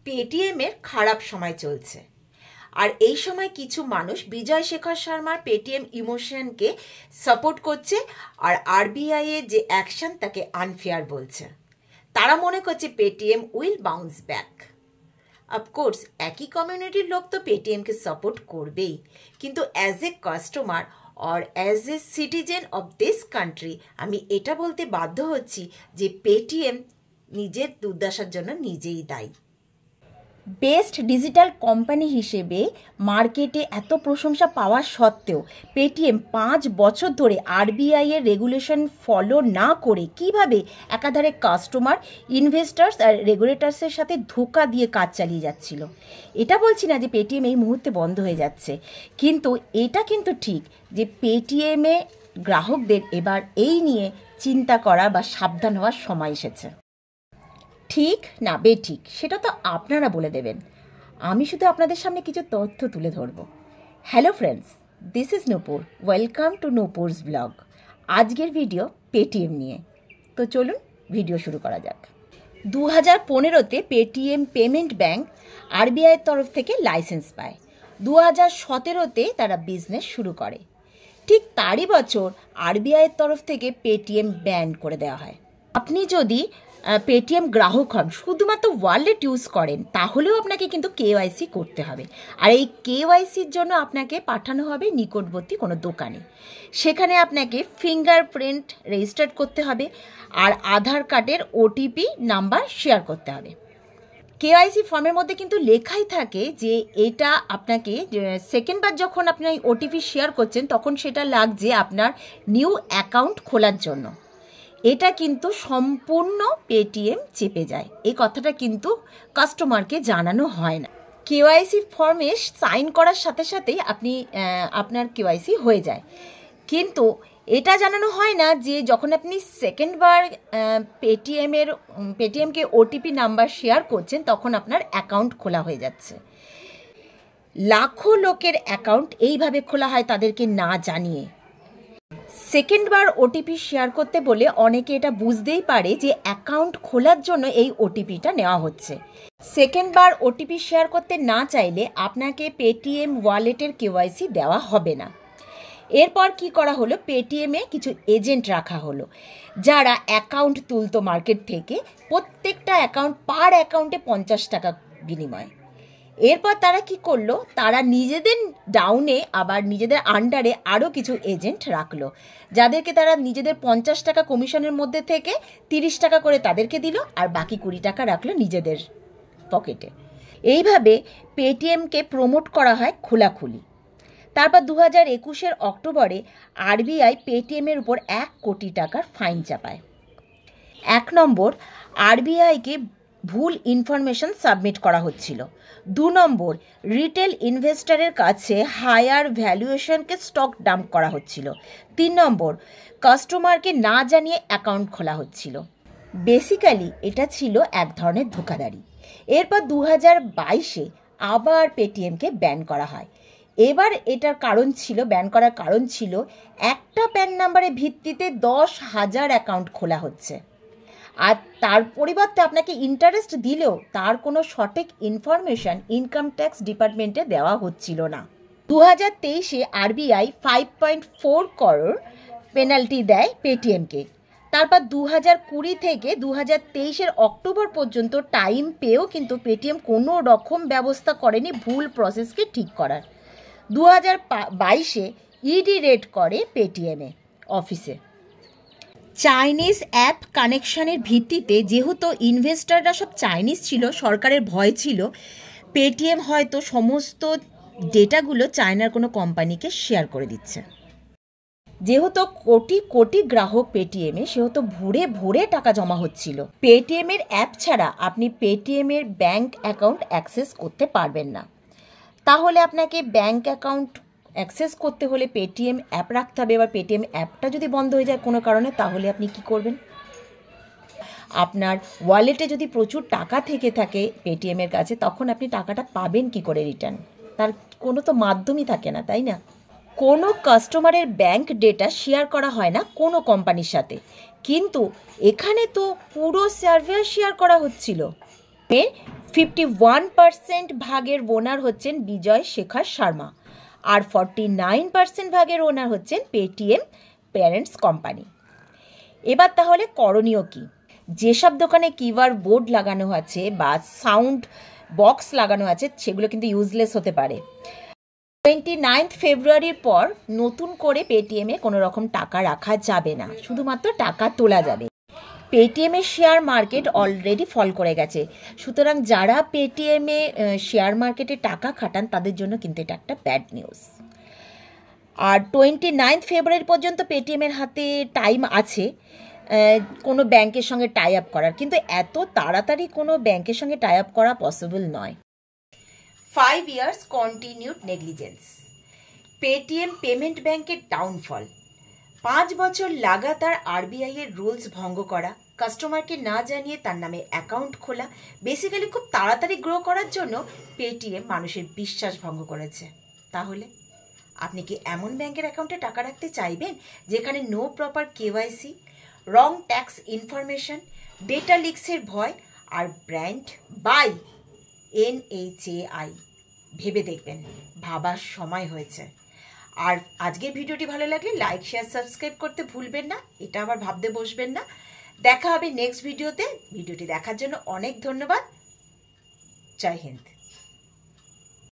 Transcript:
পেটিএমের খারাপ সময় চলছে, আর এই সময় কিছু মানুষ বিজয় শেখর শর্মার পেটিএম ইমোশনকে সাপোর্ট করছে, আর আরবিআই এর যে অ্যাকশন তাকে আনফেয়ার বলছে। তারা মনে করছে Paytm will bounce back. Of course একই কমিউনিটির লোক তো পেটিএমকে সাপোর্ট করবেই, কিন্তু as a customer or as a citizen of this country আমি এটা বলতে বাধ্য হচ্ছি যে পেটিএম নিজের দুর্দশার জন্য নিজেই দায়ী। বেস্ট ডিজিটাল কোম্পানি হিসেবে মার্কেটে এত প্রশংসা পাওয়া সত্ত্বেও পেটিএম 5 বছর ধরে আরবিআই এর রেগুলেশন ফলো না করে কিভাবে একাধারে কাস্টমার, ইনভেস্টার্স আর রেগুলেটরসের সাথে ধোঁকা দিয়ে কাজ চালিয়ে যাচ্ছিল। এটা বলছি না যে পেটিএম এই মুহূর্তে বন্ধ হয়ে যাচ্ছে, কিন্তু এটা কিন্তু ঠিক যে পেটিএমে গ্রাহকদের এবার এই নিয়ে চিন্তা করা বা সাবধান হওয়ার সময় এসেছে। ঠিক না বেঠিক সেটা তো আপনারা বলে দেবেন, আমি শুধু আপনাদের সামনে কিছু তথ্য তুলে ধরব। Hello friends, this is Nupur, welcome to Nupur's blog. আজকের ভিডিও পেটিএম নিয়ে, তো চলুন ভিডিও শুরু করা যাক। 2015-তে পেটিএম পেমেন্ট ব্যাংক আরবিআইয়ের তরফ থেকে লাইসেন্স পায়। 2017-তে তারা বিজনেস শুরু করে। ঠিক তারই বছর আরবিআইয়ের তরফ থেকে পেটিএম ব্যান করে দেওয়া হয়। আপনি যদি পেটিএম গ্রাহক হন, শুধুমাত্র ওয়ালেট ইউজ করেন, তাহলেও আপনাকে কিন্তু কেওয়াইসি করতে হবে। আর এই কেওয়াইসির জন্য আপনাকে পাঠানো হবে নিকটবর্তী কোনো দোকানে। সেখানে আপনাকে ফিঙ্গারপ্রিন্ট রেজিস্টার করতে হবে আর আধার কার্ডের ওটিপি নাম্বার শেয়ার করতে হবে। কেওয়াইসি ফর্মের মধ্যে কিন্তু লেখাই থাকে যে এটা আপনাকে সেকেন্ডবার যখন আপনি ওটিপি শেয়ার করছেন তখন সেটা লাগছে আপনার নিউ অ্যাকাউন্ট খোলার জন্য। এটা কিন্তু সম্পূর্ণ পেটিএম চেপে যায়, এই কথাটা কিন্তু কাস্টমারকে জানানো হয় না। কেওয়াইসি ফর্মে সাইন করার সাথে সাথেই আপনার কেওয়াইসি হয়ে যায়, কিন্তু এটা জানানো হয় না যে যখন আপনি সেকেন্ডবার পেটিএমকে ওটিপি নাম্বার শেয়ার করছেন তখন আপনার অ্যাকাউন্ট খোলা হয়ে যাচ্ছে। লাখো লোকের অ্যাকাউন্ট এইভাবে খোলা হয় তাদেরকে না জানিয়ে। সেকেন্ডবার ওটিপি শেয়ার করতে বলে অনেকে এটা বুঝতেই পারে যে অ্যাকাউন্ট খোলার জন্য এই ওটিপিটা নেওয়া হচ্ছে। সেকেন্ডবার ওটিপি শেয়ার করতে না চাইলে আপনাকে পেটিএম ওয়ালেটের কেওয়াইসি দেওয়া হবে না। এরপর কি করা হলো, পেটিএমে কিছু এজেন্ট রাখা হলো যারা অ্যাকাউন্ট তুলতো মার্কেট থেকে, প্রত্যেকটা পার অ্যাকাউন্টে 50 টাকা বিনিময়। এরপর তারা কি করলো, তারা নিজেদের ডাউনে আবার নিজেদের আন্ডারে আরও কিছু এজেন্ট রাখলো, যাদেরকে তারা নিজেদের 50 টাকা কমিশনের মধ্যে থেকে 30 টাকা করে তাদেরকে দিল আর বাকি 20 টাকা রাখলো নিজেদের পকেটে। এইভাবে পেটিএমকে প্রমোট করা হয় খোলাখুলি। তারপর 2021-এর অক্টোবরে আরবিআই পেটিএমের উপর 1 কোটি টাকার ফাইন চাপায়। 1 নম্বর, আরবিআইকে ভুল ইনফরমেশন সাবমিট করা হচ্ছিল। 2 নম্বর, রিটেল ইনভেস্টরের কাছে হায়ার ভ্যালুয়েশনকে স্টক ডাম্প করা হচ্ছিল। 3 নম্বর, কাস্টমারকে না জানিয়ে অ্যাকাউন্ট খোলা হচ্ছিল। বেসিক্যালি এটা ছিল এক ধরনের ধোঁকাধাড়ি। এরপর 2022-এ আবার পেটিএমকে ব্যান করা হয়। এবার এটার ব্যান করার কারণ ছিল একটা প্যান নাম্বারের ভিত্তিতে 10,000 অ্যাকাউন্ট খোলা হচ্ছে, আর তার পরিবর্তে আপনাকে ইন্টারেস্ট দিলেও তার কোনো সঠিক ইনফরমেশন ইনকাম ট্যাক্স ডিপার্টমেন্টে দেওয়া হচ্ছিল না। 2023-এ আরবিআই 5.4 করোড় পেনাল্টি দেয় পেটিএমকে। তারপর 2020 থেকে 2023-এর অক্টোবর পর্যন্ত টাইম পেয়েও কিন্তু পেটিএম কোনো রকম ব্যবস্থা করেনি ভুল প্রসেসকে ঠিক করার। 2022-এ ইডি রেড করে পেটিএমে অফিসে। চাইনিজ অ্যাপ কানেকশনের ভিত্তিতে, যেহেতু ইনভেস্টররা সব চাইনিজ ছিল, সরকারের ভয় ছিল পেটিএম হয়তো সমস্ত ডেটাগুলো চায়নার কোনো কোম্পানিকে শেয়ার করে দিচ্ছে। যেহেতু কোটি কোটি গ্রাহক পেটিএমে, সেহেতু ভরে ভরে টাকা জমা হচ্ছিল। পেটিএমের অ্যাপ ছাড়া আপনি পেটিএমের ব্যাংক অ্যাকাউন্ট অ্যাক্সেস করতে পারবেন না। তাহলে আপনাকে ব্যাংক অ্যাকাউন্ট অ্যাক্সেস করতে হলে পেটিএম অ্যাপ রাখতে হবে। এবার পেটিএম অ্যাপটা যদি বন্ধ হয়ে যায় কোনো কারণে, তাহলে আপনি কি করবেন? আপনার ওয়ালেটে যদি প্রচুর টাকা থেকে থাকে পেটিএমের কাছে, তখন আপনি টাকাটা পাবেন কি করে রিটার্ন? তার কোনো তো মাধ্যমই থাকে না, তাই না? কোনো কাস্টমারের ব্যাংক ডেটা শেয়ার করা হয় না কোনো কোম্পানির সাথে, কিন্তু এখানে তো পুরো সার্ভার শেয়ার করা হচ্ছিল। 51% ভাগের ওনার হচ্ছেন বিজয় শেখর শর্মা, আর 49% ভাগের ওনার হচ্ছেন পেটিএম প্যারেন্টস কোম্পানি। এবার তাহলে করণীয় কি? যেসব দোকানে কিউআর বোর্ড লাগানো আছে বা সাউন্ড বক্স লাগানো আছে সেগুলো কিন্তু ইউজলেস হতে পারে। 29 ফেব্রুয়ারির পর নতুন করে পেটিএমে কোনো রকম টাকা রাখা যাবে না, শুধুমাত্র টাকা তোলা যাবে। পেটিএমের শেয়ার মার্কেট অলরেডি ফল করে গেছে, সুতরাং যারা পেটিএমে শেয়ার মার্কেটে টাকা খাটান তাদের জন্য কিন্তু এটা একটা ব্যাড নিউজ। আর 29 ফেব্রুয়ারি পর্যন্ত পেটিএমের হাতে টাইম আছে কোনো ব্যাংকের সঙ্গে টাই আপ করার, কিন্তু এত তাড়াতাড়ি কোনো ব্যাংকের সঙ্গে টাই আপ করা পসিবল নয়। 5 years continued negligence, Paytm payment ব্যাংকের ডাউনফল। 5 বছর লাগাতার আরবিআই এর রুলস ভঙ্গ করা, কাস্টমারকে না জানিয়ে তার নামে অ্যাকাউন্ট খোলা, বেসিক্যালি খুব তাড়াতাড়ি গ্রো করার জন্য পেটিএম মানুষের বিশ্বাস ভঙ্গ করেছে। তাহলে আপনি কি এমন ব্যাংকের অ্যাকাউন্টে টাকা রাখতে চাইবেন যেখানে নো প্রপার কেওয়াইসি, রং ট্যাক্স ইনফরমেশন, ডেটা লিক্সের ভয় আর ব্র্যান্ড বাই NHAI? ভেবে দেখবেন, ভাবার সময় হয়েছে। আর আজকের ভিডিওটি ভালো লাগলে লাইক, শেয়ার, সাবস্ক্রাইব করতে ভুলবেন না, এটা আবার ভাবতে বসবেন না। দেখা হবে নেক্সট ভিডিওতে। ভিডিওটি দেখার জন্য অনেক ধন্যবাদ। জয় হিন্দ।